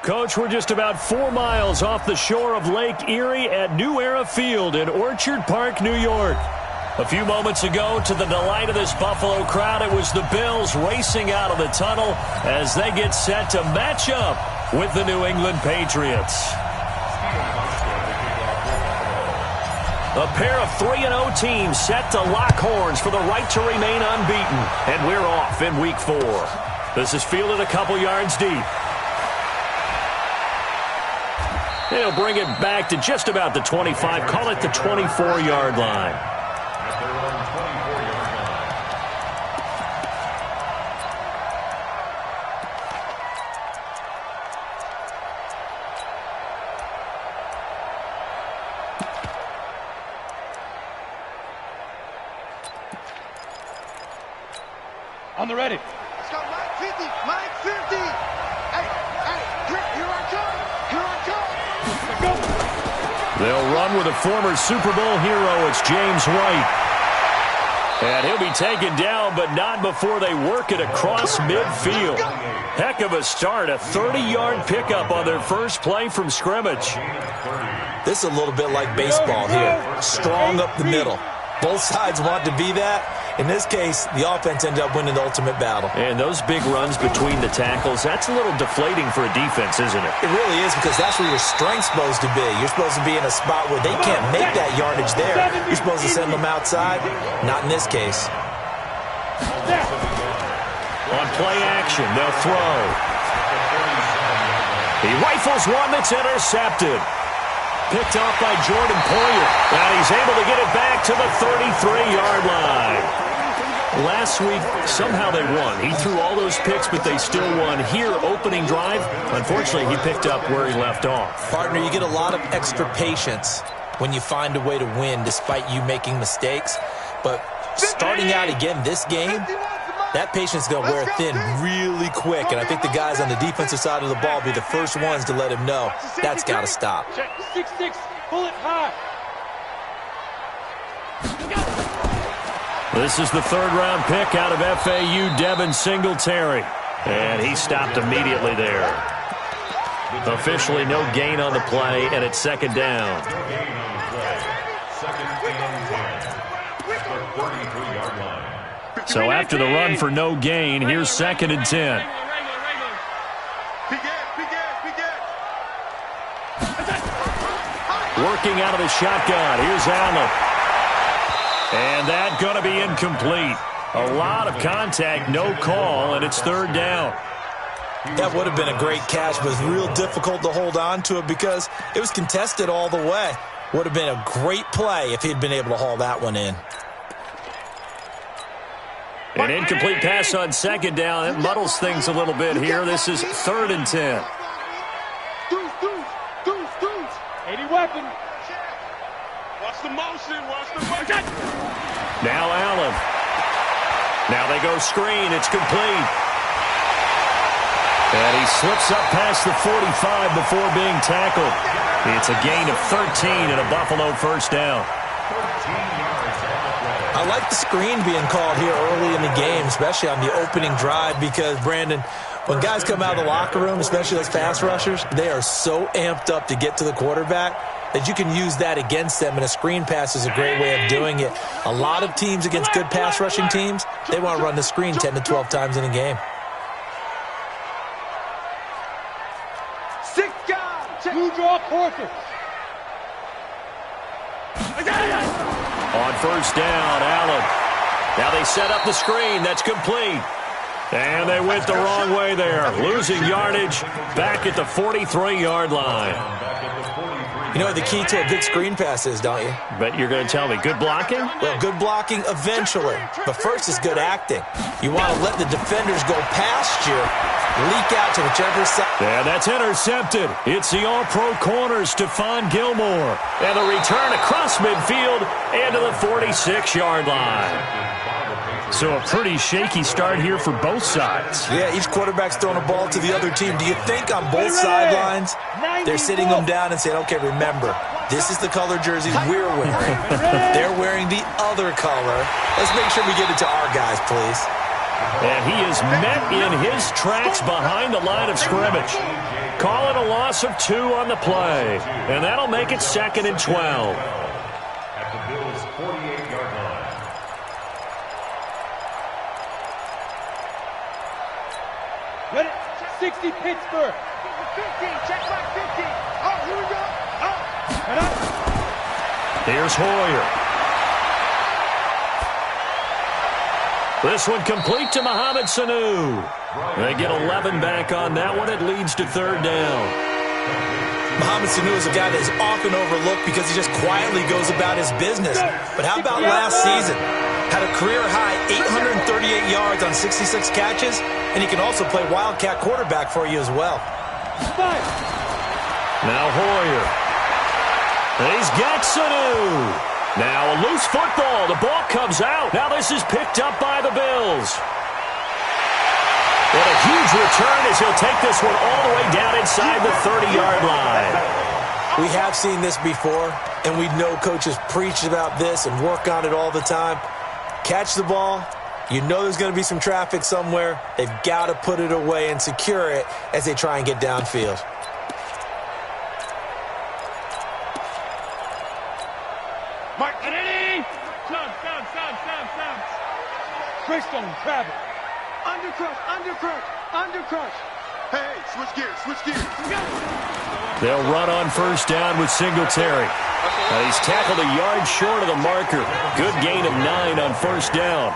Coach, we're just about 4 miles off the shore of Lake Erie at New Era Field in Orchard Park, New York. A few moments ago, to the delight of this Buffalo crowd, it was the Bills racing out of the tunnel as they get set to match up with the New England Patriots. A pair of 3-0 teams set to lock horns for the right to remain unbeaten. And we're off in Week 4. This is fielded a couple yards deep. They'll bring it back to just about the 25. Call it the 24-yard line. On the ready. Let's go, Mike 50, Mike 50. Hey, here I come, here I come. They'll run with a former Super Bowl hero. It's James White. And he'll be taken down, but not before they work it across midfield. Heck of a start, a 30-yard pickup on their first play from scrimmage. This is a little bit like baseball here. Strong up the middle. Both sides want to be that. In this case, the offense ended up winning the ultimate battle. And those big runs between the tackles, that's a little deflating for a defense, isn't it? It really is, because that's where your strength's supposed to be. You're supposed to be in a spot where they can't make that yardage there. You're supposed to send them outside. Not in this case. On play action, they'll throw. He rifles one that's intercepted. Picked off by Jordan Poyer. And he's able to get it back to the 33-yard line. Last week, somehow they won. He threw all those picks, but they still won. Here, opening drive, unfortunately, he picked up where he left off. Partner, you get a lot of extra patience when you find a way to win despite you making mistakes. But starting out again this game, that patience is going to wear thin really quick. And I think the guys on the defensive side of the ball will be the first ones to let him know that's got to stop. 6-6, pull it high. This is the third-round pick out of FAU, Devin Singletary. And he stopped immediately there. Officially no gain on the play, and it's second down. So after the run for no gain, here's 2nd and 10. Working out of the shotgun. Here's Allen. And that's going to be incomplete. A lot of contact, no call, and it's third down. That would have been a great catch, but it's real difficult to hold on to it because it was contested all the way. Would have been a great play if he'd been able to haul that one in. An incomplete pass on second down. It muddles things a little bit here. This is 3rd and 10. 80 weapon. Watch the motion. Watch the motion. Now Allen. Now they go screen. It's complete. And he slips up past the 45 before being tackled. It's a gain of 13 and a Buffalo first down. I like the screen being called here early in the game, especially on the opening drive, because, Brandon, when guys come out of the locker room, especially those pass rushers, they are so amped up to get to the quarterback that you can use that against them, and a screen pass is a great way of doing it. A lot of teams against good pass rushing teams, they want to run the screen 10 to 12 times in a game. 6 guys. Blue draw quarter. On first down, Allen. Now they set up the screen. That's complete. And they went the wrong way there. Losing yardage back at the 43-yard line. You know what the key to a good screen pass is, don't you? But you're going to tell me, good blocking? Well, good blocking eventually. But first is good acting. You want to let the defenders go past you, leak out to whichever side. And that's intercepted. It's the all-pro corner, Stephon Gilmore. And the return across midfield and to the 46-yard line. So a pretty shaky start here for both sides. Yeah, each quarterback's throwing a ball to the other team. Do you think on both sidelines they're sitting them down and saying, okay, remember, this is the color jersey we're wearing. They're wearing the other color. Let's make sure we get it to our guys, please. And he is met in his tracks behind the line of scrimmage. Call it a loss of 2 on the play. And that'll make it 2nd and 12. At the Bills' 48-yard line. Ready? 60 Pittsburgh. 15, check back 15. Oh, here we go. Oh. Head up. Here's Hoyer. This one complete to Mohamed Sanu. They get 11 back on that one. It leads to 3rd down. Mohamed Sanu is a guy that is often overlooked because he just quietly goes about his business. But how about last season? Had a career-high 838 yards on 66 catches, and he can also play wildcat quarterback for you as well. Now Hoyer. He's got Sanu. Now a loose football. The ball comes out. Now this is picked up by the Bills. What a huge return as he'll take this one all the way down inside the 30-yard line. We have seen this before, and we know coaches preach about this and work on it all the time. Catch the ball. You know there's going to be some traffic somewhere. They've got to put it away and secure it as they try and get downfield. Mark Kennedy. Sound. Christone, Travis. Undercrush. Hey, switch gears. They'll run on 1st down with Singletary. He's tackled a yard short of the marker. Good gain of 9 on 1st down.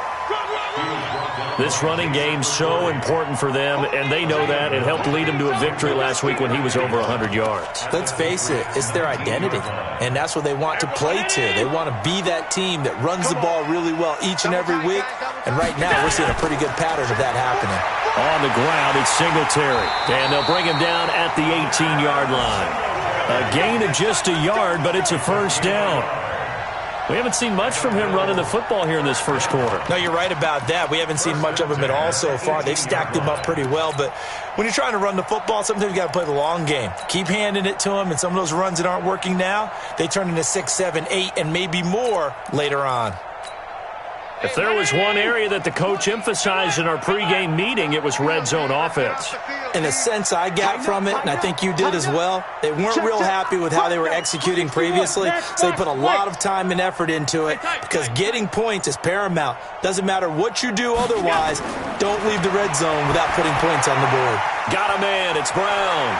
This running game's so important for them, and they know that. It helped lead him to a victory last week when he was over 100 yards. Let's face it, it's their identity, and that's what they want to play to. They want to be that team that runs the ball really well each and every week, and right now we're seeing a pretty good pattern of that happening. On the ground, it's Singletary, and they'll bring him down at the 18-yard line. A gain of just a yard, but it's a 1st down. We haven't seen much from him running the football here in this 1st quarter. No, you're right about that. We haven't seen much of him at all so far. They've stacked him up pretty well, but when you're trying to run the football, sometimes you got to play the long game. Keep handing it to him, and some of those runs that aren't working now, they turn into 6, 7, 8, and maybe more later on. If there was one area that the coach emphasized in our pregame meeting, it was red zone offense. In a sense I got from it, and I think you did as well, they weren't real happy with how they were executing previously, so they put a lot of time and effort into it because getting points is paramount. Doesn't matter what you do otherwise, don't leave the red zone without putting points on the board. Got a man, it's Brown.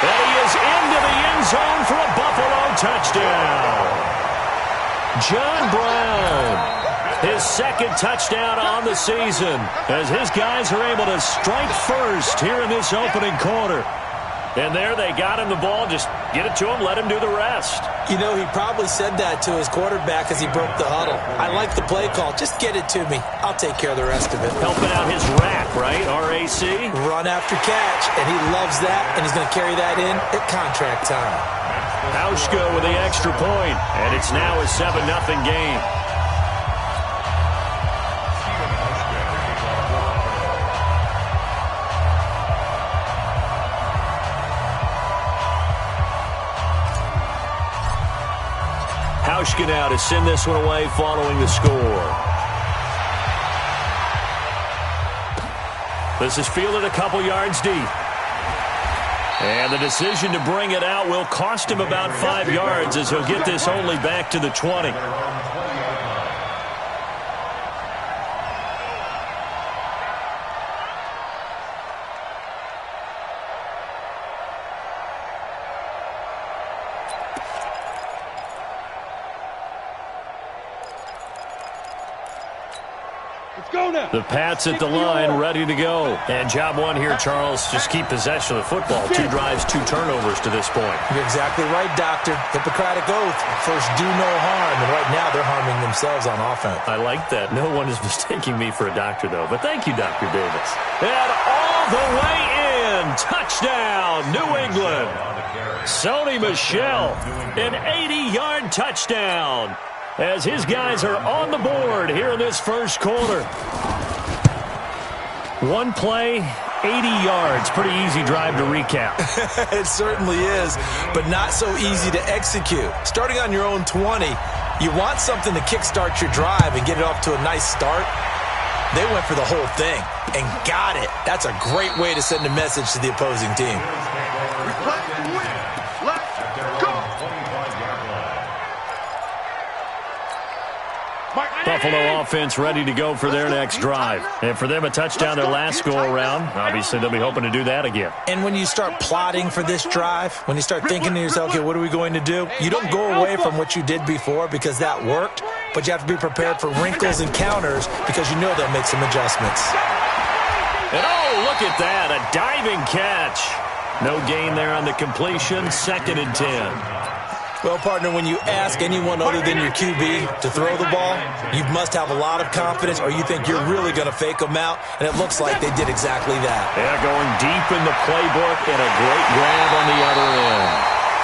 And he is into the end zone for a Buffalo touchdown. John Brown. His 2nd touchdown on the season as his guys are able to strike first here in this opening quarter. And there they got him the ball. Just get it to him, let him do the rest. You know, he probably said that to his quarterback as he broke the huddle. I like the play call. Just get it to me. I'll take care of the rest of it. Helping out his RAC, right? R-A-C? Run after catch, and he loves that, and he's going to carry that in at contract time. Hauschka with the extra point, and it's now a 7-0 game. Hauschka now to send this one away following the score. This is fielded a couple yards deep. And the decision to bring it out will cost him about 5 yards as he'll get this only back to the 20. The Pats at the line, ready to go. And job one here, Charles, just keep possession of the football. 2 drives, 2 turnovers to this point. You're exactly right, Doctor. Hippocratic oath. First, do no harm. And right now, they're harming themselves on offense. I like that. No one is mistaking me for a doctor, though. But thank you, Dr. Davis. And all the way in. Touchdown, New England. Sony Michel, an 80-yard touchdown. As his guys are on the board here in this 1st quarter. One play, 80 yards. Pretty easy drive to recap. It certainly is, but not so easy to execute. Starting on your own 20, you want something to kickstart your drive and get it off to a nice start. They went for the whole thing and got it. That's a great way to send a message to the opposing team. Buffalo offense ready to go for their next drive. And for them, a touchdown their last go-around. Obviously, they'll be hoping to do that again. And when you start plotting for this drive, when you start thinking to yourself, okay, what are we going to do? You don't go away from what you did before because that worked, but you have to be prepared for wrinkles and counters because you know they'll make some adjustments. And oh, look at that, a diving catch. No gain there on the completion, 2nd and 10. Well, partner, when you ask anyone other than your QB to throw the ball, you must have a lot of confidence or you think you're really going to fake them out, and it looks like they did exactly that. Yeah, going deep in the playbook and a great grab on the other end.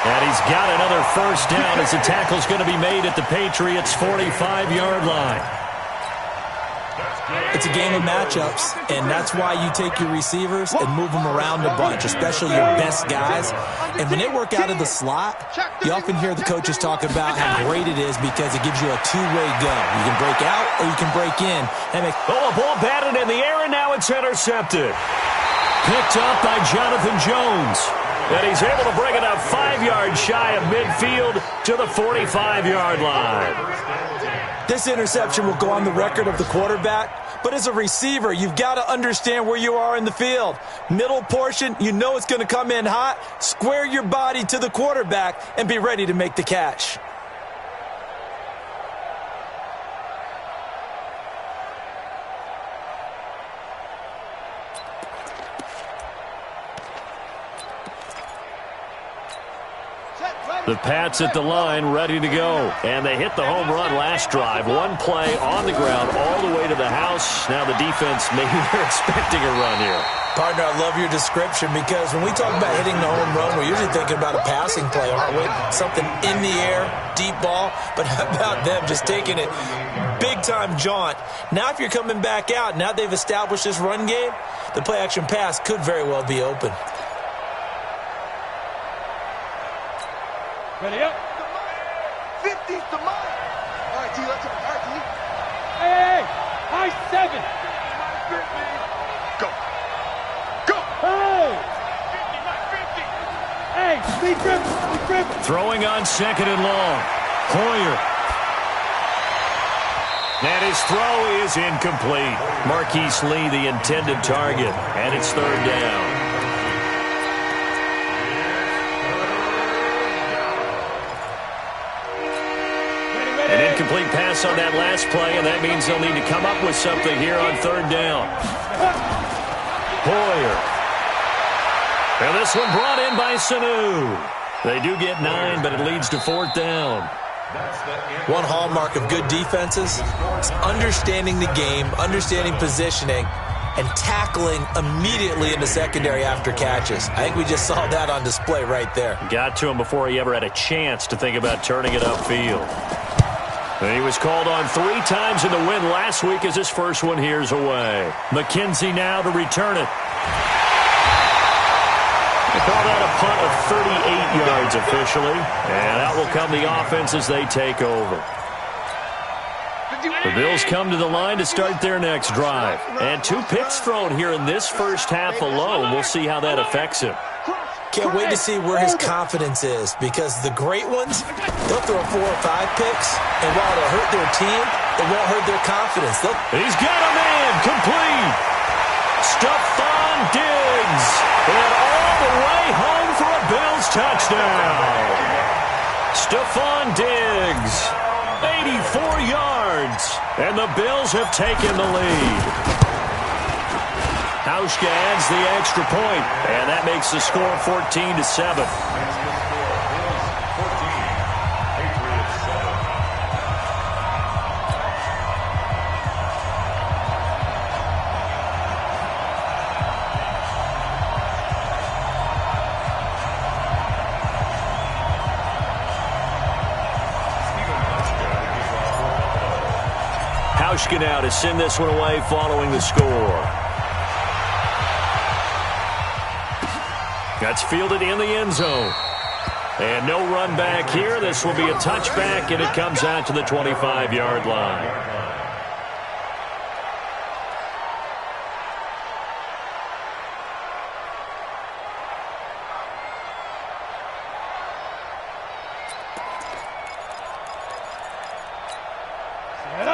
And he's got another first down as the tackle's going to be made at the Patriots' 45-yard line. It's a game of matchups, and that's why you take your receivers and move them around a bunch, especially your best guys. And when they work out of the slot, you often hear the coaches talk about how great it is because it gives you a two-way go. You can break out or you can break in. A ball batted in the air, and now it's intercepted. Picked up by Jonathan Jones. And he's able to bring it up 5 yards shy of midfield to the 45-yard line. This interception will go on the record of the quarterback, but as a receiver, you've got to understand where you are in the field. Middle portion, you know it's going to come in hot. Square your body to the quarterback and be ready to make the catch. The Pats at the line, ready to go. And they hit the home run last drive. One play on the ground all the way to the house. Now the defense, maybe they're expecting a run here. Partner, I love your description because when we talk about hitting the home run, we're usually thinking about a passing play, aren't we? Something in the air, deep ball. But how about them just taking it big-time jaunt? Now if you're coming back out, now they've established this run game, the play-action pass could very well be open. Ready up. 50's the mark. All right, T, let's go. All right, T. Hey, high 7. Go. Go. Hey. Hey, speed driven. Throwing on 2nd and long. Hoyer. And his throw is incomplete. Marquise Lee, the intended target. And it's 3rd down. Incomplete pass on that last play, and that means they'll need to come up with something here on 3rd down. Hoyer. And this one brought in by Sanu. They do get 9, but it leads to 4th down. One hallmark of good defenses is understanding the game, understanding positioning, and tackling immediately in the secondary after catches. I think we just saw that on display right there. Got to him before he ever had a chance to think about turning it upfield. And he was called on 3 times in the win last week as his first one here's away. McKenzie now to return it. They call that a punt of 38 yards officially. And that will come the offense as they take over. The Bills come to the line to start their next drive. And 2 picks thrown here in this first half alone. We'll see how that affects him. Can't wait to see where his confidence is because the great ones, they'll throw 4 or 5 picks, and while it'll hurt their team, it won't hurt their confidence. He's got a man, complete. Stephon Diggs, and all the way home for a Bills touchdown. Stephon Diggs, 84 yards, and the Bills have taken the lead. Hauschka adds the extra point, and that makes the score 14-7. Hauschka now to send this one away following the score. That's fielded in the end zone. And no run back here. This will be a touchback, and it comes out to the 25-yard line.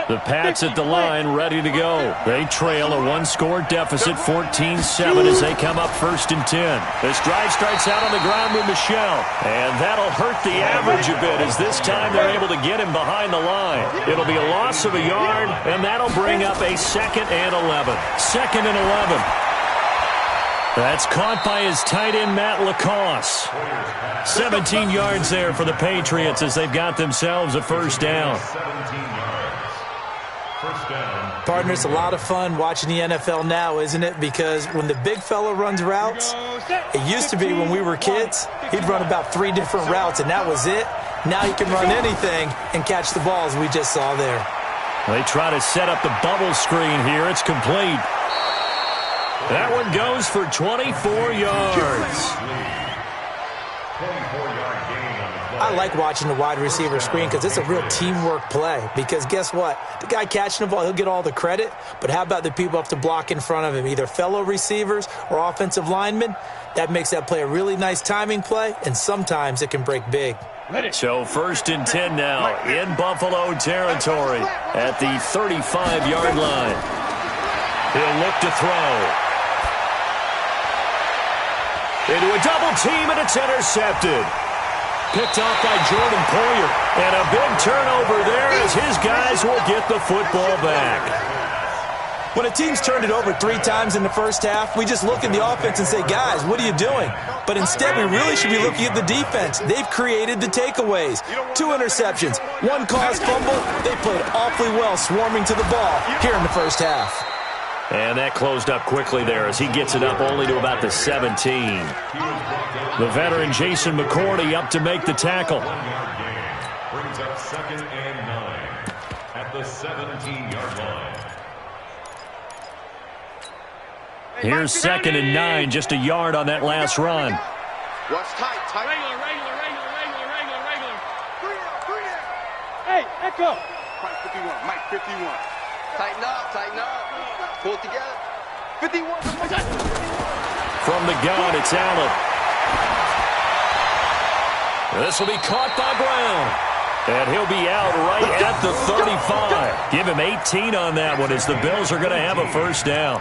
The Pats at the line, ready to go. They trail a one-score deficit, 14-7, as they come up 1st and 10. This drive starts out on the ground with Michel, and that'll hurt the average a bit, as this time they're able to get him behind the line. It'll be a loss of a yard, and that'll bring up a 2nd and 11. 2nd and 11. That's caught by his tight end, Matt Lacoste. 17 yards there for the Patriots as they've got themselves a first down. Partner, it's a lot of fun watching the NFL now, isn't it? Because when the big fella runs routes, it used to be when we were kids, he'd run about 3 different routes, and that was it. Now he can run anything and catch the balls we just saw there. They try to set up the bubble screen here. It's complete. That one goes for 24 yards. I like watching the wide receiver screen because it's a real teamwork play. Because guess what? The guy catching the ball, he'll get all the credit. But how about the people up to block in front of him, either fellow receivers or offensive linemen? That makes that play a really nice timing play, and sometimes it can break big. So 1st and 10 now in Buffalo territory at the 35-yard line. He'll look to throw. Into a double team, and it's intercepted. Picked off by Jordan Poyer. And a big turnover there as his guys will get the football back. When a team's turned it over 3 times in the first half, we just look at the offense and say, guys, what are you doing? But instead, we really should be looking at the defense. They've created the takeaways. 2 interceptions, 1 caused fumble. They played awfully well swarming to the ball here in the first half. And that closed up quickly there as he gets it up only to about the 17. The veteran Jason McCourty up to make the tackle. Brings up 2nd and 9 at the 17-yard line. Here's 2nd and 9, just a yard on that last run. Watch tight. Regular. Hey, echo. Mike 51. Tighten up. Pull it together. 51. From the gun, it's Allen. This will be caught by Brown. And he'll be out right at the 35. Give him 18 on that one as the Bills are going to have a first down.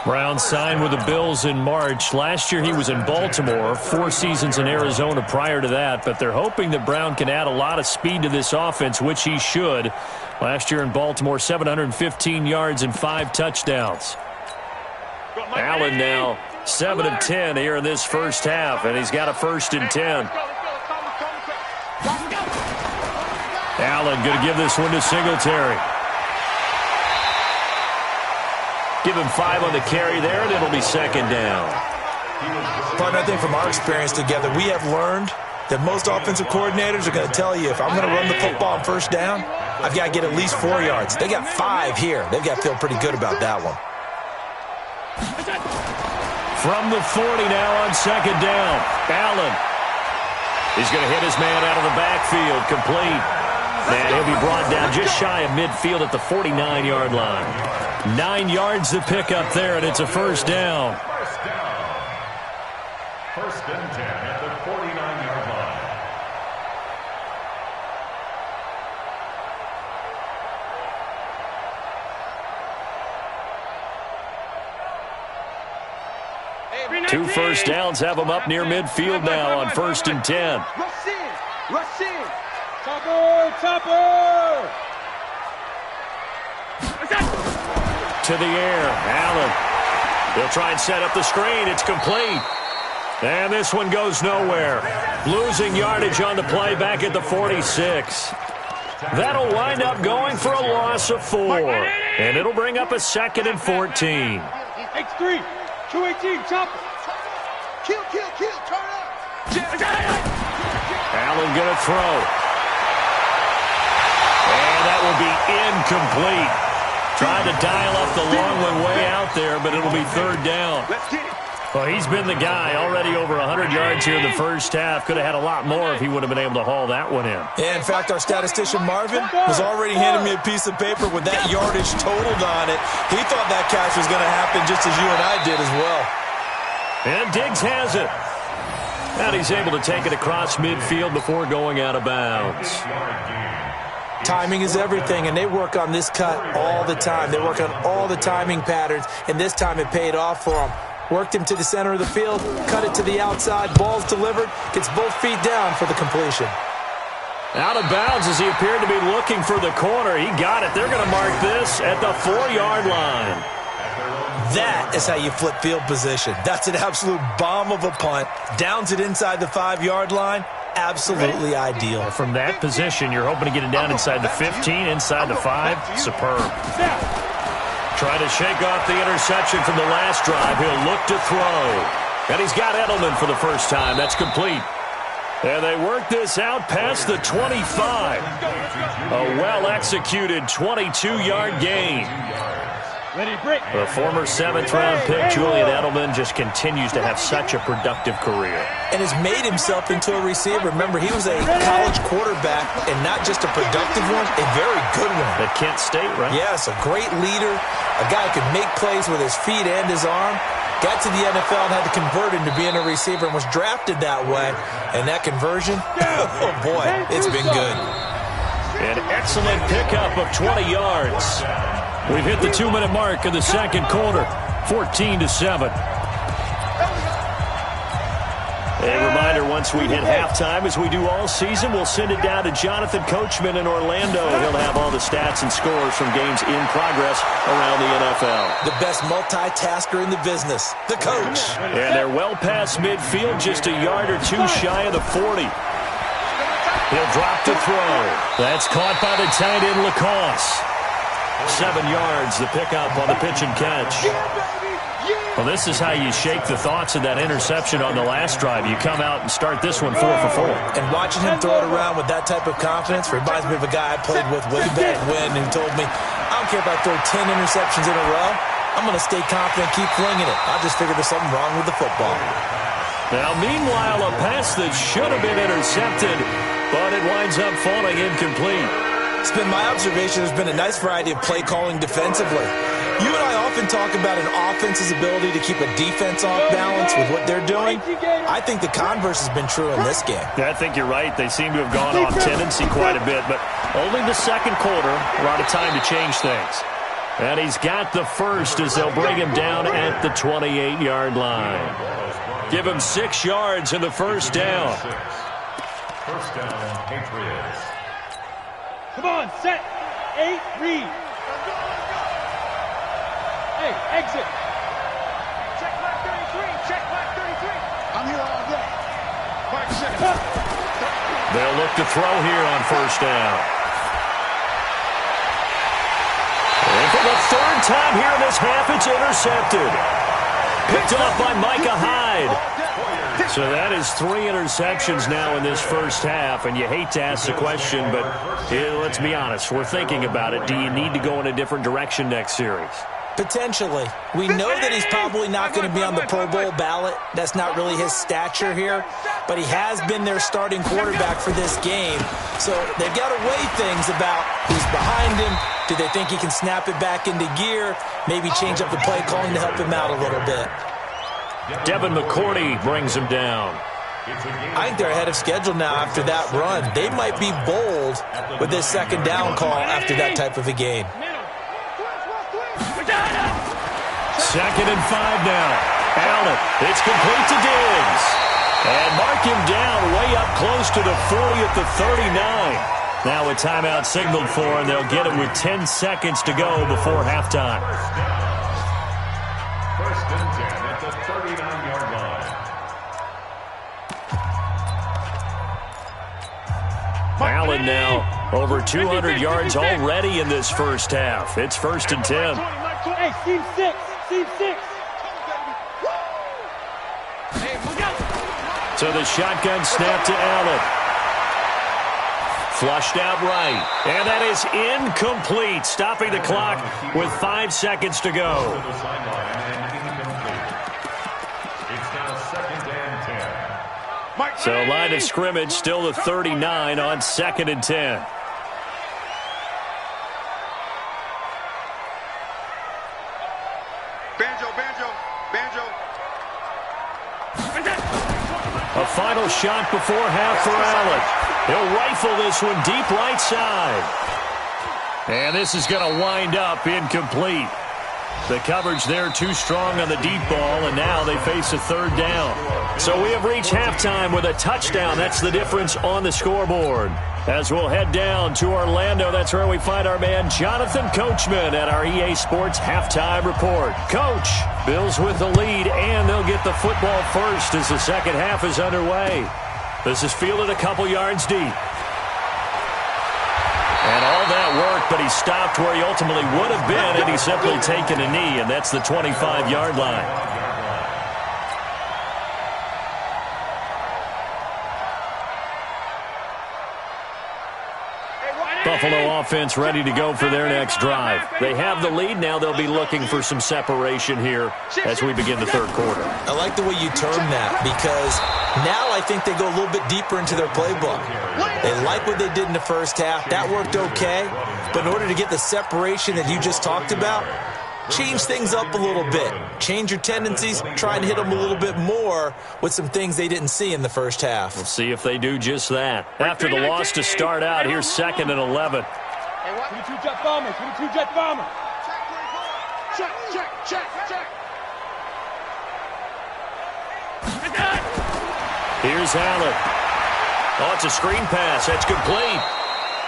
Brown signed with the Bills in March. Last year he was in Baltimore, 4 seasons in Arizona prior to that. But they're hoping that Brown can add a lot of speed to this offense, which he should. Last year in Baltimore, 715 yards and 5 touchdowns. Allen now 7 of 10 here in this first half, and he's got a 1st and 10. Allen going to give this one to Singletary. Give him 5 on the carry there, and it'll be 2nd down. Partner, I think from our experience together, we have learned that most offensive coordinators are going to tell you, if I'm going to run the football on first down, I've got to get at least 4 yards. They got 5 here. They've got to feel pretty good about that one. From the 40 now on 2nd down. Allen. He's going to hit his man out of the backfield. Complete. And he'll be brought down just shy of midfield at the 49-yard line. 9 yards to pick up there, and it's a first down. 1st and 10 at the 49-yard line. Two first downs have them up near midfield now on 1st and 10. Rush in. Topper. To the air, Allen. They'll try and set up the screen. It's complete. And this one goes nowhere. Losing yardage on the play back at the 46. That'll wind up going for a loss of 4. And it'll bring up a 2nd and 14. X3. 218. Chopper. Kill. Turn up. Allen gonna throw. And that will be incomplete. Tried to dial up the long one way out there, but it'll be 3rd down. Let's get it. Well, he's been the guy already over 100 yards here in the first half. Could have had a lot more if he would have been able to haul that one in. Yeah, in fact, our statistician Marvin was already handing me a piece of paper with that yardage totaled on it. He thought that catch was going to happen just as you and I did as well. And Diggs has it. And he's able to take it across midfield before going out of bounds. Timing is everything, and they work on this cut all the time. They work on all the timing patterns, and this time it paid off for them. Worked him to the center of the field, cut it to the outside, ball's delivered, gets both feet down for the completion. Out of bounds as he appeared to be looking for the corner. He got it. They're going to mark this at the 4-yard line. That is how you flip field position. That's an absolute bomb of a punt. Downs it inside the 5-yard line. Absolutely ideal. From that position, you're hoping to get it down inside the 15, inside the 5. Superb. Trying to shake off the interception from the last drive. He'll look to throw. And he's got Edelman for the first time. That's complete. And they work this out past the 25. A well-executed 22-yard gain. The former 7th-round pick, Julian Edelman, just continues to have such a productive career. And has made himself into a receiver. Remember, he was a college quarterback, and not just a productive one, a very good one. At Kent State, right? Yes, a great leader, a guy who could make plays with his feet and his arm. Got to the NFL and had to convert into being a receiver and was drafted that way. And that conversion, oh boy, it's been good. An excellent pickup of 20 yards. We've hit the 2-minute mark of the second quarter, 14-7. A reminder, once we hit halftime, as we do all season, we'll send it down to Jonathan Coachman in Orlando. He'll have all the stats and scores from games in progress around the NFL. The best multitasker in the business, the coach. And they're well past midfield, just a yard or two shy of the 40. He'll drop to throw. That's caught by the tight end, Lacoste. 7 yards, the pickup on the pitch and catch. Well, this is how you shake the thoughts of that interception on the last drive. You come out and start this one 4 for 4. And watching him throw it around with that type of confidence reminds me of a guy I played with way back when who told me, I don't care if I throw 10 interceptions in a row. I'm going to stay confident, keep flinging it. I just figured there's something wrong with the football. Now, meanwhile, a pass that should have been intercepted, but it winds up falling incomplete. It's been my observation there's been a nice variety of play calling defensively. You and I often talk about an offense's ability to keep a defense off balance with what they're doing. I think the converse has been true in this game. Yeah, I think you're right. They seem to have gone off tendency quite a bit, but only the second quarter, a lot of time to change things. And he's got the first as they'll bring him down at the 28-yard line. Give him 6 yards in the first down. First down, Patriots. Come on, set. 8, read. Hey, exit. Check back 33. Check back 33. I'm here all day. 5 seconds. They'll look to throw here on first down. And for the 3rd time here in this half, it's intercepted. Picked off by Micah Hyde. So that is 3 interceptions now in this first half, and you hate to ask the question, but let's be honest, we're thinking about it. Do you need to go in a different direction next series? Potentially. We know that he's probably not going to be on the Pro Bowl ballot. That's not really his stature here, but he has been their starting quarterback for this game. So they've got to weigh things about who's behind him. Do they think he can snap it back into gear? Maybe change up the play calling to help him out a little bit. Devin McCourty brings him down. I think they're ahead of schedule now after that run. They might be bold with this second down call after that type of a game. 2nd and 5 now. Allen, it's complete to Diggs. And mark him down way up close to the 40 at the 39. Now a timeout signaled for, and they'll get it with 10 seconds to go before halftime. First and 10 at the 39-yard line. Allen now over 200 yards already in this first half. It's 1st and 10. Hey, team 6. Team 6. So the shotgun snap to Allen. Flushed out right. And that is incomplete. Stopping the clock with 5 seconds to go. So line of scrimmage still the 39 on 2nd and 10. Banjo. A final shot before half for Allen. He'll rifle this one deep right side. And this is going to wind up incomplete. The coverage there too strong on the deep ball, and now they face a third down. So we have reached halftime with a touchdown. That's the difference on the scoreboard. As we'll head down to Orlando, that's where we find our man Jonathan Coachman at our EA Sports Halftime Report. Coach, Bills with the lead, and they'll get the football first as the second half is underway. This is fielded a couple yards deep. And all that work, but he stopped where he ultimately would have been had he simply taken a knee, and that's the 25-yard line. Buffalo offense ready to go for their next drive. They have the lead. Now they'll be looking for some separation here as we begin the third quarter. I like the way you term that, because now I think they go a little bit deeper into their playbook. They like what they did in the first half. That worked okay. But in order to get the separation that you just talked about, change things up a little bit. Change your tendencies. Try and hit them a little bit more with some things they didn't see in the first half. We'll see if they do just that. After the loss to start out, here's 2nd and 11. 22 jet bomber, 22 jet bomber. Check, check, check, check. Here's Allen. Oh, it's a screen pass. That's complete.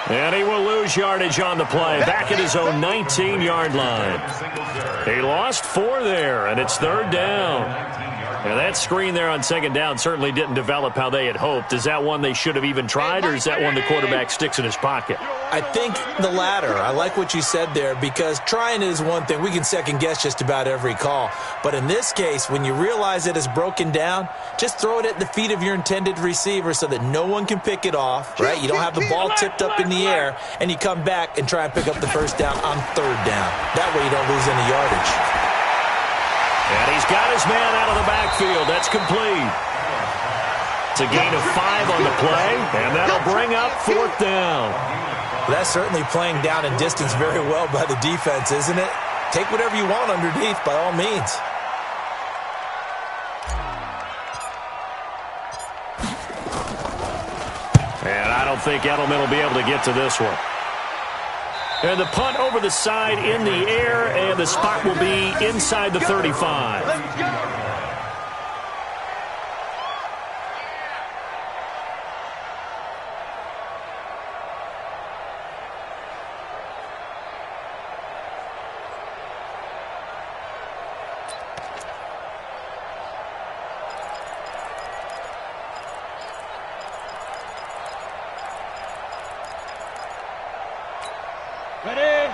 And he will lose yardage on the play. Back at his own 19-yard line. He lost 4 there, and it's third down. And that screen there on second down certainly didn't develop how they had hoped. Is that one they should have even tried, or is that one the quarterback sticks in his pocket? I think the latter. I like what you said there, because trying is one thing. We can second-guess just about every call. But in this case, when you realize it is broken down, just throw it at the feet of your intended receiver so that no one can pick it off, right? You don't have the ball tipped up in the air, and you come back and try and pick up the first down on third down. That way you don't lose any yardage. And he's got his man out of the backfield. That's complete. It's a gain of 5 on the play, and that'll bring up 4th down. That's certainly playing down in distance very well by the defense, isn't it? Take whatever you want underneath, by all means. And I don't think Edelman will be able to get to this one. And the punt over the side in the air, and the spot will be inside the 35. Let's go.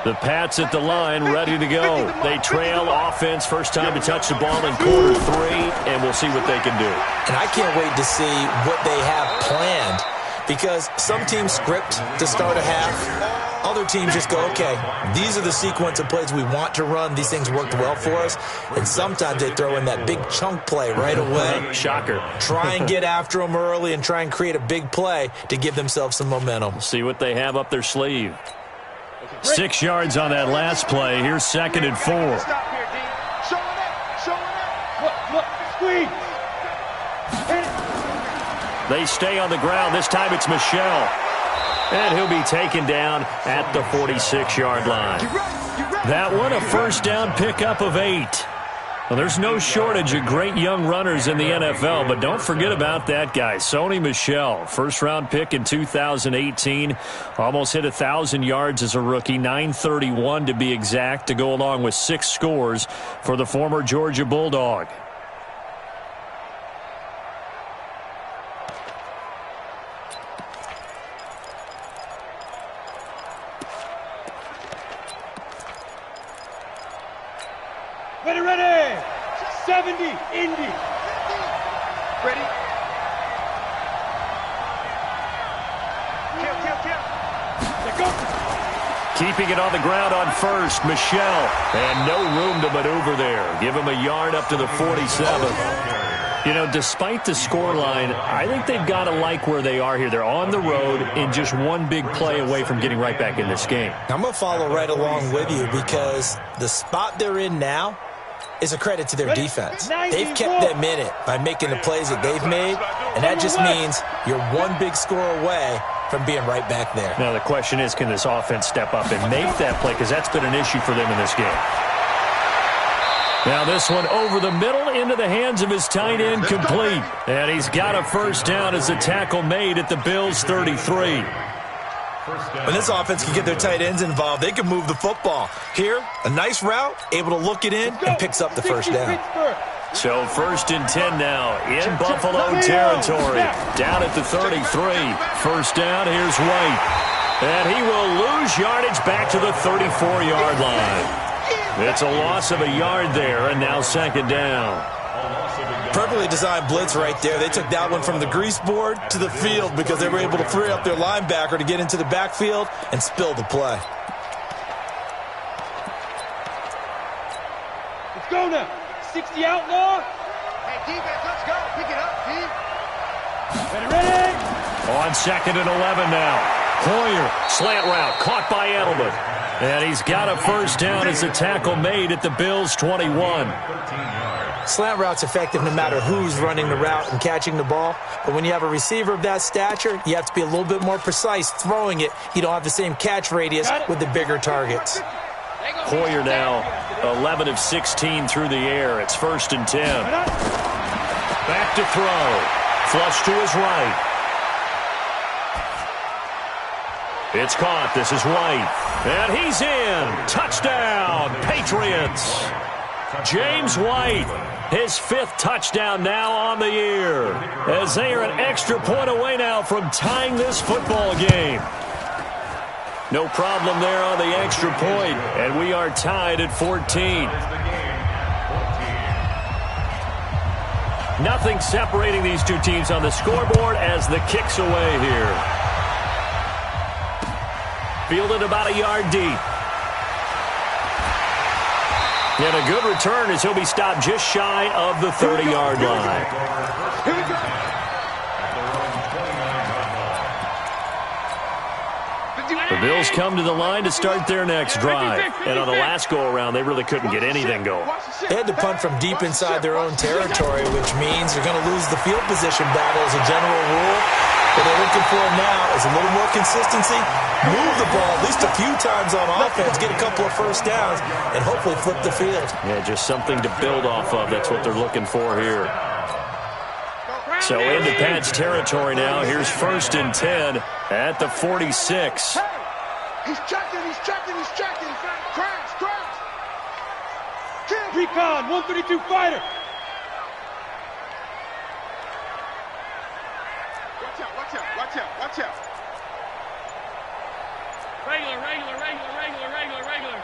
The Pats at the line, ready to go. They trail offense, first time to touch the ball in quarter 3, and we'll see what they can do. And I can't wait to see what they have planned, because some teams script to start a half. Other teams just go, okay, these are the sequence of plays we want to run. These things worked well for us. And sometimes they throw in that big chunk play right away. Shocker. Try and get after them early and try and create a big play to give themselves some momentum. See what they have up their sleeve. 6 yards on that last play. Here's 2nd and 4. Stop here, D. Show it up. Show it up. Look, squeeze. They stay on the ground. This time it's Michelle. And he'll be taken down at the 46-yard line. That one, a first down pickup of 8. Well, there's no shortage of great young runners in the NFL, but don't forget about that guy, Sony Michel. First-round pick in 2018. Almost hit 1,000 yards as a rookie, 931 to be exact, to go along with 6 scores for the former Georgia Bulldog. Ready. 70, Indy. Ready? Kill. Let go. Keeping it on the ground on first, Michelle. And no room to maneuver there. Give him a yard up to the 47. You know, despite the scoreline, I think they've got to like where they are here. They're on the road and just one big play away from getting right back in this game. I'm going to follow right along with you, because the spot they're in now is a credit to their defense. They've kept them in it by making the plays that they've made, And that just means you're one big score away from being right back there. Now the question is, can this offense step up and make that play? Because that's been an issue for them in this game. Now this one over the middle into the hands of his tight end, complete. And he's got a first down as a tackle made at the Bills' 33. When this offense can get their tight ends involved, they can move the football. Here, a nice route, able to look it in, and picks up the first down. So 1st and 10 now in Buffalo territory. Down at the 33. First down, here's White. And he will lose yardage back to the 34-yard line. It's a loss of a yard there, and now 2nd down. Perfectly designed blitz right there. They took that one from the grease board to the field because they were able to free up their linebacker to get into the backfield and spill the play. Let's go now. 60 outlaw. Hey, defense, let's go. Pick it up, D. Ready. On 2nd and 11 now. Hoyer, slant route, caught by Edelman. And he's got a first down as a tackle made at the Bills' 21. Slant route's effective no matter who's running the route and catching the ball. But when you have a receiver of that stature, you have to be a little bit more precise throwing it. You don't have the same catch radius with the bigger targets. Hoyer now 11 of 16 through the air. It's 1st and 10. Back to throw. Flush to his right. It's caught. This is White. And he's in. Touchdown, Patriots. James White, his 5th touchdown now on the year, as they are an extra point away now from tying this football game. No problem there on the extra point, and we are tied at 14. Nothing separating these two teams on the scoreboard as the kick's away here. Fielded about a yard deep. And a good return as he'll be stopped just shy of the 30-yard line. Here we go. The Bills come to the line to start their next drive. And on the last go-around, they really couldn't get anything going. They had to punt from deep inside their own territory, which means they're going to lose the field position battle as a general rule. What they're looking for now is a little more consistency, move the ball at least a few times on offense, get a couple of first downs, and hopefully flip the field. Yeah, just something to build off of. That's what they're looking for here. So into Pat's territory now. Here's 1st and 10 at the 46. He's checking, he's checking, he's checking. Crash, crash. Recon, 132 fighter. Watch out, watch out, watch out, watch out. Regular, regular, regular, regular, regular, regular.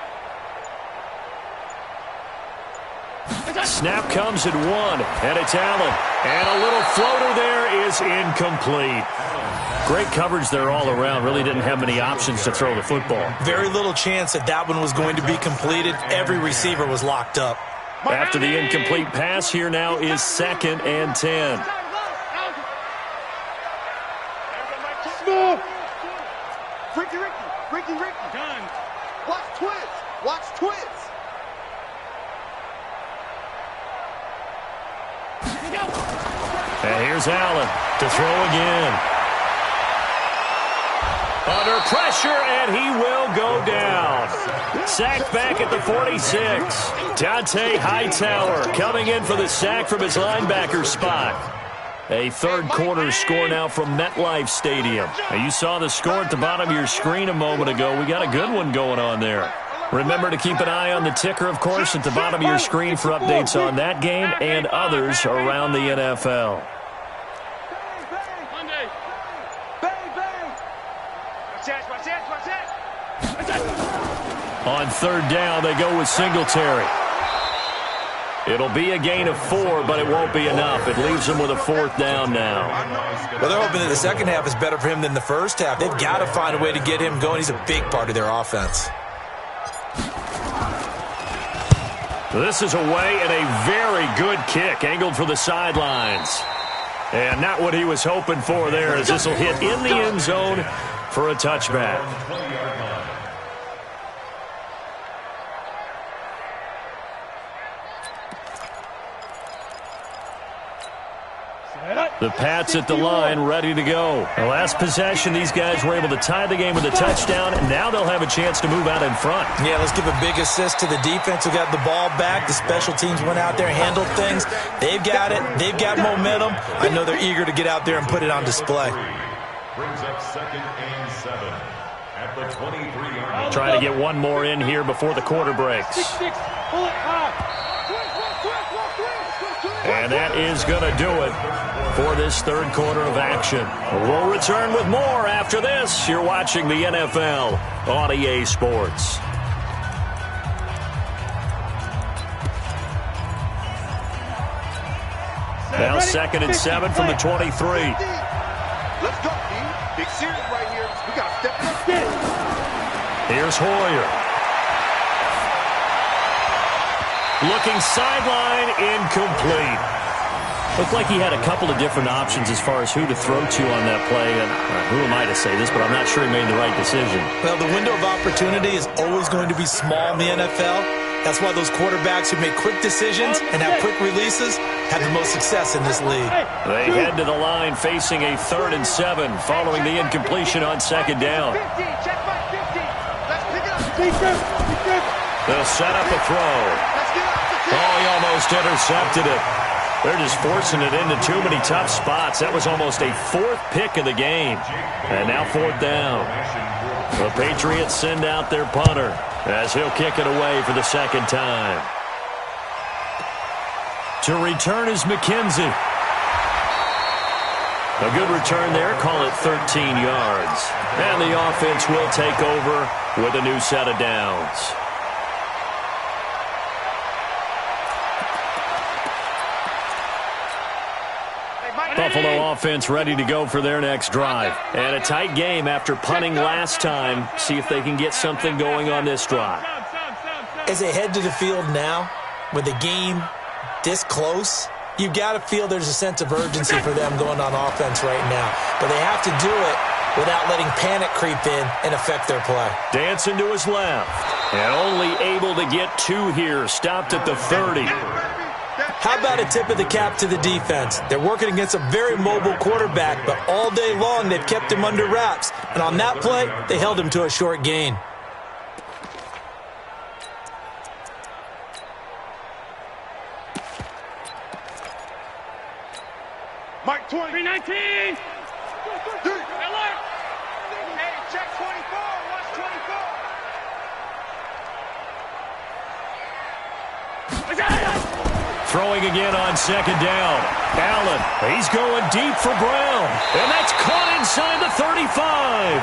Snap comes at 1, and it's Allen. And a little floater there is incomplete. Great coverage there all around. Really didn't have many options to throw the football. Very little chance that that one was going to be completed. Every receiver was locked up. After the incomplete pass, here now is 2nd and 10. Small. Ricky, Ricky, Ricky, Ricky. Done. Watch twins, watch twins. And here's Allen to throw again. Under pressure, and he will go down. Sacked back at the 46. Dante Hightower coming in for the sack from his linebacker spot. A third-quarter score now from MetLife Stadium. Now, you saw the score at the bottom of your screen a moment ago. We got a good one going on there. Remember to keep an eye on the ticker, of course, at the bottom of your screen for updates on that game and others around the NFL. On 3rd down, they go with Singletary. It'll be a gain of 4, but it won't be enough. It leaves them with a 4th down now. Well, they're hoping that the second half is better for him than the first half. They've got to find a way to get him going. He's a big part of their offense. This is away and a very good kick, angled for the sidelines. And not what he was hoping for there, as this will hit in the end zone for a touchback. The Pats at the line, ready to go. The last possession, these guys were able to tie the game with a touchdown, and now they'll have a chance to move out in front. Yeah, let's give a big assist to the defense who got the ball back. The special teams went out there and handled things. They've got it. They've got momentum. I know they're eager to get out there and put it on display. Brings up 2nd and 7 at the 23-yard line. Trying to get one more in here before the quarter breaks. And that is going to do it for this third quarter of action. We'll return with more after this. You're watching the NFL on EA Sports. Now 2nd and 7 from the 23. Let's go, D. Big series right here. We got to step it up. Here's Hoyer. Looking sideline, incomplete. Looked like he had a couple of different options as far as who to throw to on that play. And who am I to say this, but I'm not sure he made the right decision. Well, the window of opportunity is always going to be small in the NFL. That's why those quarterbacks who make quick decisions and have quick releases have the most success in this league. They head to the line facing a 3rd and 7 following the incompletion on 2nd down. Check my 50. Let's pick it up. They'll set up a throw. Oh, he almost intercepted it. They're just forcing it into too many tough spots. That was almost a 4th pick of the game. And now 4th down. The Patriots send out their punter as he'll kick it away for the 2nd time. To return is McKenzie. A good return there. Call it 13 yards. And the offense will take over with a new set of downs. Buffalo offense ready to go for their next drive. And a tight game after punting last time. See if they can get something going on this drive. As they head to the field now, with the game this close, you've got to feel there's a sense of urgency for them going on offense right now. But they have to do it without letting panic creep in and affect their play. Dancing to his left. And only able to get 2 here. Stopped at the 30. How about a tip of the cap to the defense? They're working against a very mobile quarterback, but all day long they've kept him under wraps. And on that play, they held him to a short gain. Mike 20. 319. Hey, check 24. Watch 24. Throwing again on 2nd down. Allen, he's going deep for Brown. And that's caught inside the 35.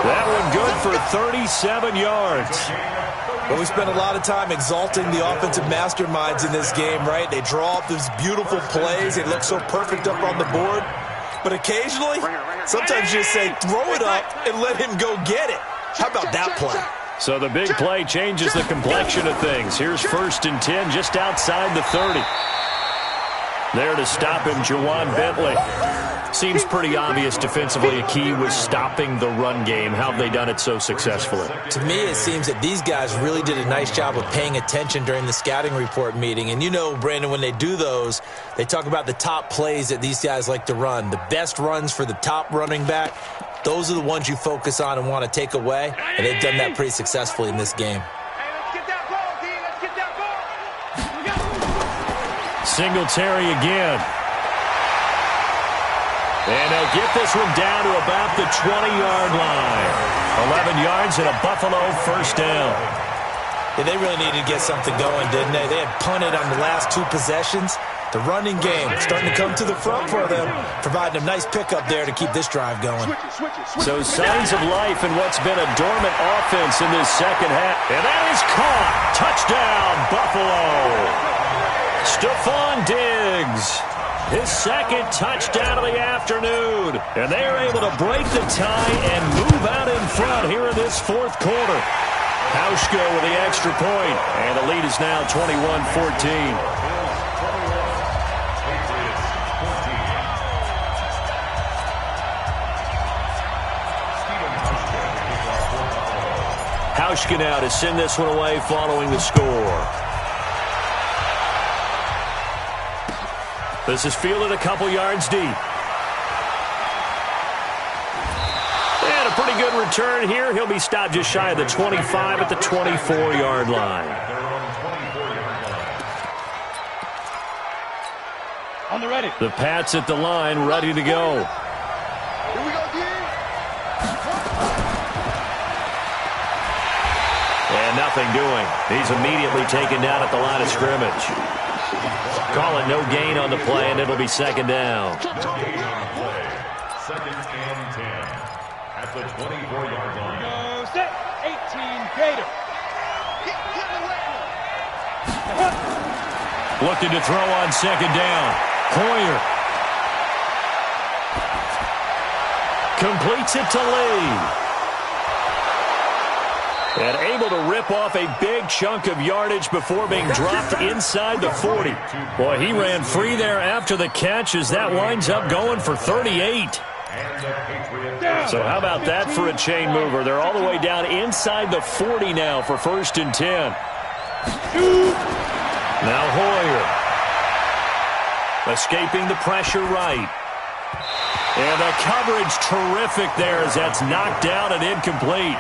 That one good for 37 yards. Well, we spent a lot of time exalting the offensive masterminds in this game, right? They draw up these beautiful plays. They look so perfect up on the board. But occasionally, sometimes you just say, throw it up and let him go get it. How about that play? So the big play changes the complexion of things. Here's 1st and 10 just outside the 30. There to stop him, Jawan Bentley. Seems pretty obvious defensively a key was stopping the run game. How have they done it so successfully? To me, it seems that these guys really did a nice job of paying attention during the scouting report meeting. And you know, Brandon, when they do those, they talk about the top plays that these guys like to run. The best runs for the top running back. Those are the ones you focus on and want to take away, and they've done that pretty successfully in this game. Hey, let's get that ball, D. Let's get that ball. Singletary again. And they'll get this one down to about the 20-yard line. 11 yards and a Buffalo 1st down. Yeah, they really needed to get something going, didn't they? They had punted on the last 2 possessions. The running game starting to come to the front for them, providing a nice pickup there to keep this drive going. So signs of life in what's been a dormant offense in this 2nd half. And that is caught. Touchdown, Buffalo. Stephon Diggs. His 2nd touchdown of the afternoon. And they are able to break the tie and move out in front here in this 4th quarter. Hauschka with the extra point. And the lead is now 21-14. Hauschka now to send this one away following the score. This is fielded a couple yards deep. And a pretty good return here. He'll be stopped just shy of the 25 at the 24-yard line. On the ready. The Pats at the line, ready to go. Here we go, D. And nothing doing. He's immediately taken down at the line of scrimmage. Call it no gain on the play, and it'll be second down. Second and 10 at the 24-yard line. Go set. 18 Gator. Looking to throw on second down. Hoyer completes it to Lee. And able to rip off a big chunk of yardage before being dropped inside the 40. Boy, he ran free there after the catch as that winds up going for 38. So how about that for a chain mover? They're all the way down inside the 40 now for 1st and 10. Now Hoyer. Escaping the pressure right. And the coverage terrific there as that's knocked down and incomplete.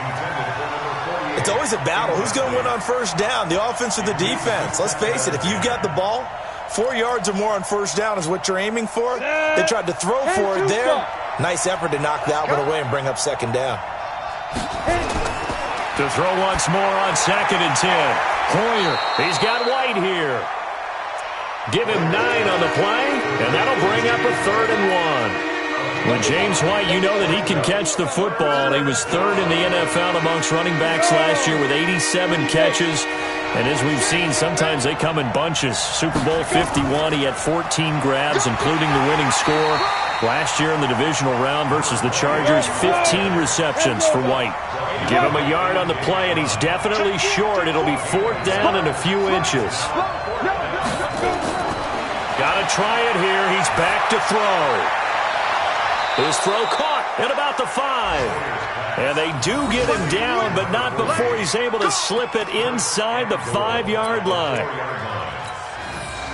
It's always a battle. Who's going to win on first down, the offense or the defense? Let's face it, if you've got the ball, 4 yards or more on first down is what you're aiming for. They tried to throw for it there. Nice effort to knock that one away and bring up second down. To throw once more on 2nd and 10. Hoyer, he's got White here. Give him 9 on the play, and that'll bring up a 3rd and 1. When James White, you know that he can catch the football. He was 3rd in the NFL amongst running backs last year with 87 catches. And as we've seen, sometimes they come in bunches. Super Bowl 51, he had 14 grabs, including the winning score. Last year in the divisional round versus the Chargers, 15 receptions for White. Give him a yard on the play, and he's definitely short. It'll be 4th down and a few inches. Got to try it here. He's back to throw. His throw caught at about the 5. And they do get him down, but not before he's able to slip it inside the 5-yard line.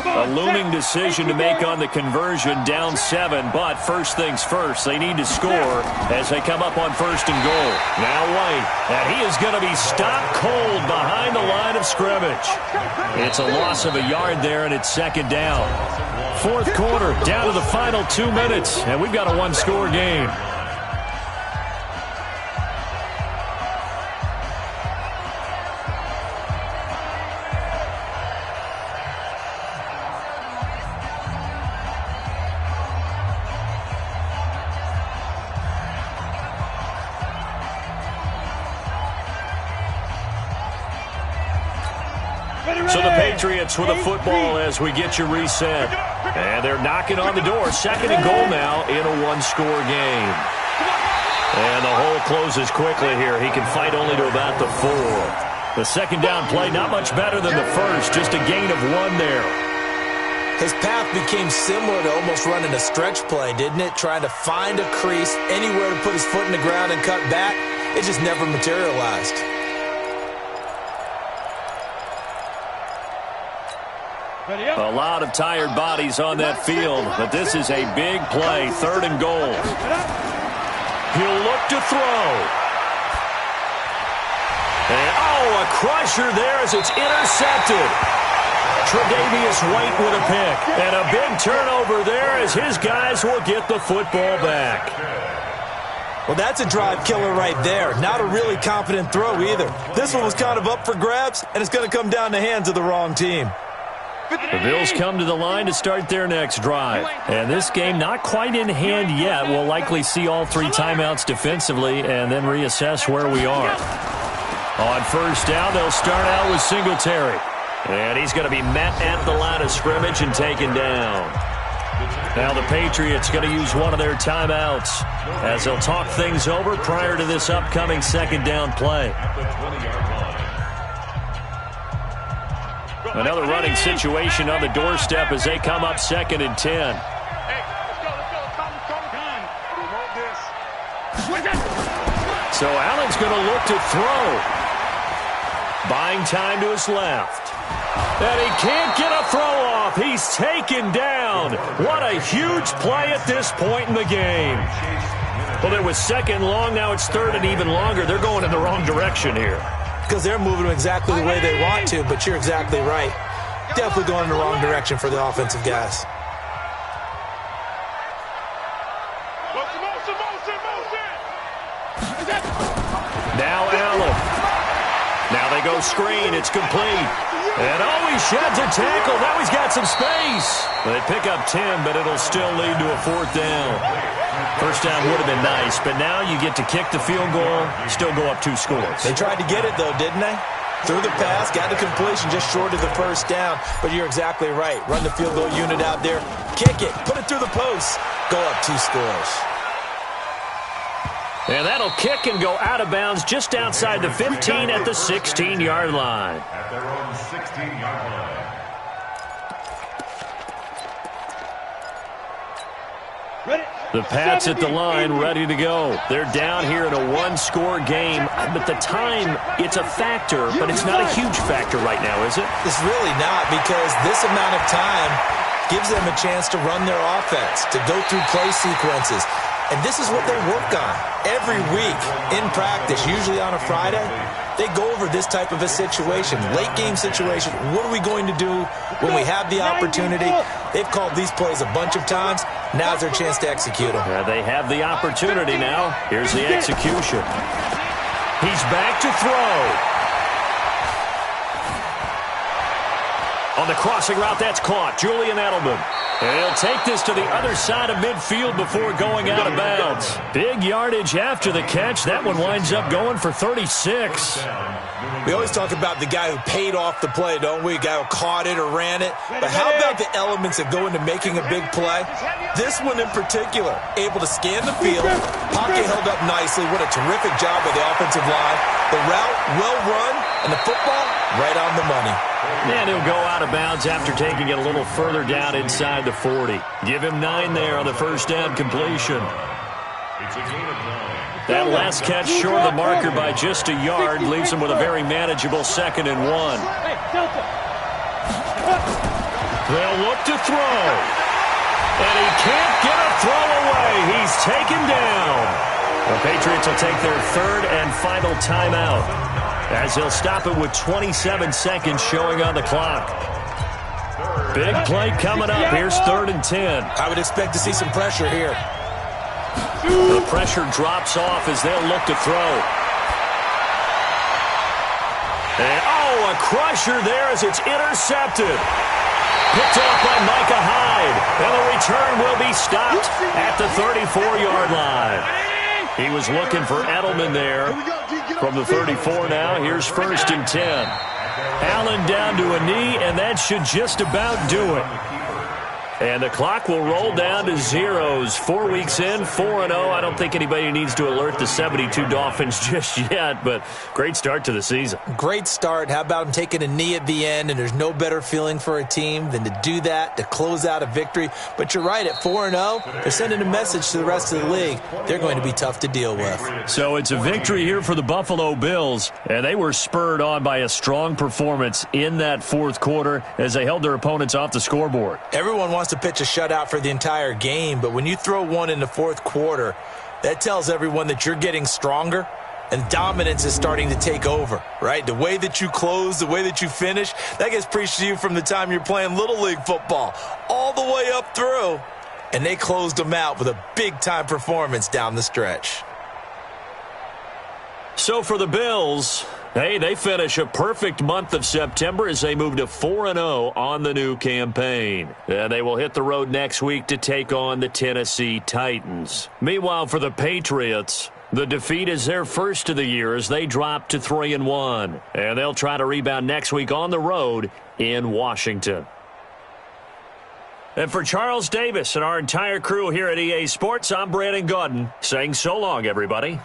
A looming decision to make on the conversion, down 7, but first things first, they need to score as they come up on 1st and goal. Now White, and he is going to be stopped cold behind the line of scrimmage. It's a loss of a yard there, and it's 2nd down. 4th quarter, down to the final 2 minutes, and we've got a 1-score game. So the Patriots with a football as we get you reset. And they're knocking on the door. 2nd and goal now in a 1-score game. And the hole closes quickly here. He can fight only to about the 4. The 2nd down play, not much better than the first. Just a gain of 1 there. His path became similar to almost running a stretch play, didn't it? Trying to find a crease, anywhere to put his foot in the ground and cut back. It just never materialized. A lot of tired bodies on that field, but this is a big play, 3rd and goal. He'll look to throw. And, a crusher there as it's intercepted. Tre'Davious White with a pick. And a big turnover there as his guys will get the football back. Well, that's a drive killer right there. Not a really confident throw either. This one was kind of up for grabs, and it's going to come down the hands of the wrong team. The Bills come to the line to start their next drive. And this game not quite in hand yet. We'll likely see all 3 timeouts defensively and then reassess where we are. On 1st down, they'll start out with Singletary. And he's going to be met at the line of scrimmage and taken down. Now the Patriots going to use one of their timeouts as they'll talk things over prior to this upcoming 2nd down play. Another running situation on the doorstep as they come up 2nd and 10. So Allen's going to look to throw. Buying time to his left. And he can't get a throw off. He's taken down. What a huge play at this point in the game. Well, it was second long. Now it's third and even longer. They're going in the wrong direction here. Because they're moving exactly the way they want to, but you're exactly right. Definitely going in the wrong direction for the offensive guys. Now Allen. Now they go screen. It's complete. And he sheds a tackle. Now he's got some space. They pick up 10, but it'll still lead to a fourth down. First down would have been nice, but now you get to kick the field goal, still go up 2 scores. They tried to get it, though, didn't they? Threw the pass, got the completion just short of the first down. But you're exactly right. Run the field goal unit out there, kick it, put it through the post, go up 2 scores. And that'll kick and go out of bounds just outside the 15 at the 16-yard line. At their own 16-yard line. The Pats at the line, ready to go. They're down here in a 1-score game, but the time, it's a factor, but it's not a huge factor right now, is it? It's really not, because this amount of time gives them a chance to run their offense, to go through play sequences. And this is what they work on every week in practice, usually on a Friday. They go over this type of a situation, late game situation. What are we going to do when we have the opportunity? They've called these plays a bunch of times. Now's their chance to execute them. They have the opportunity now. Here's the execution. He's back to throw. On the crossing route, that's caught. Julian Edelman. And he'll take this to the other side of midfield before going out of bounds. Big yardage after the catch. That one winds up going for 36. We always talk about the guy who paid off the play, don't we? A guy who caught it or ran it. But how about the elements that go into making a big play? This one in particular, able to scan the field, pocket held up nicely. What a terrific job by the offensive line. The route, well run, and the football, right on the money. And he'll go out of bounds after taking it a little further down inside the 40. Give him 9 there on the first down completion. It's a gain of 9. That last catch short of the marker by just a yard leaves him with a very manageable 2nd and 1. They'll look to throw. And he can't get a throw away. He's taken down. The Patriots will take their 3rd and final timeout, as they'll stop it with 27 seconds showing on the clock. Big play coming up. Here's 3rd and 10. I would expect to see some pressure here. The pressure drops off as they'll look to throw. And, a crusher there as it's intercepted. Picked off by Micah Hyde. And the return will be stopped at the 34-yard line. He was looking for Edelman there. From the 34 now, here's 1st and 10. Allen down to a knee, and that should just about do it. And the clock will roll down to zeros. 4 weeks in, 4-0. I don't think anybody needs to alert the 72 Dolphins just yet, but great start to the season. Great start. How about him taking a knee at the end? And there's no better feeling for a team than to do that, to close out a victory. But you're right, at 4-0, they're sending a message to the rest of the league. They're going to be tough to deal with. So it's a victory here for the Buffalo Bills, and they were spurred on by a strong performance in that 4th quarter as they held their opponents off the scoreboard. Everyone wants to pitch a shutout for the entire game, but when you throw one in the 4th quarter, that tells everyone that you're getting stronger and dominance is starting to take over, right? The way that you close, the way that you finish, that gets preached to you from the time you're playing Little League football all the way up through, and they closed them out with a big-time performance down the stretch. So for the Bills, hey, they finish a perfect month of September as they move to 4-0 on the new campaign. And they will hit the road next week to take on the Tennessee Titans. Meanwhile, for the Patriots, the defeat is their first of the year as they drop to 3-1. And they'll try to rebound next week on the road in Washington. And for Charles Davis and our entire crew here at EA Sports, I'm Brandon Gaudin saying so long, everybody.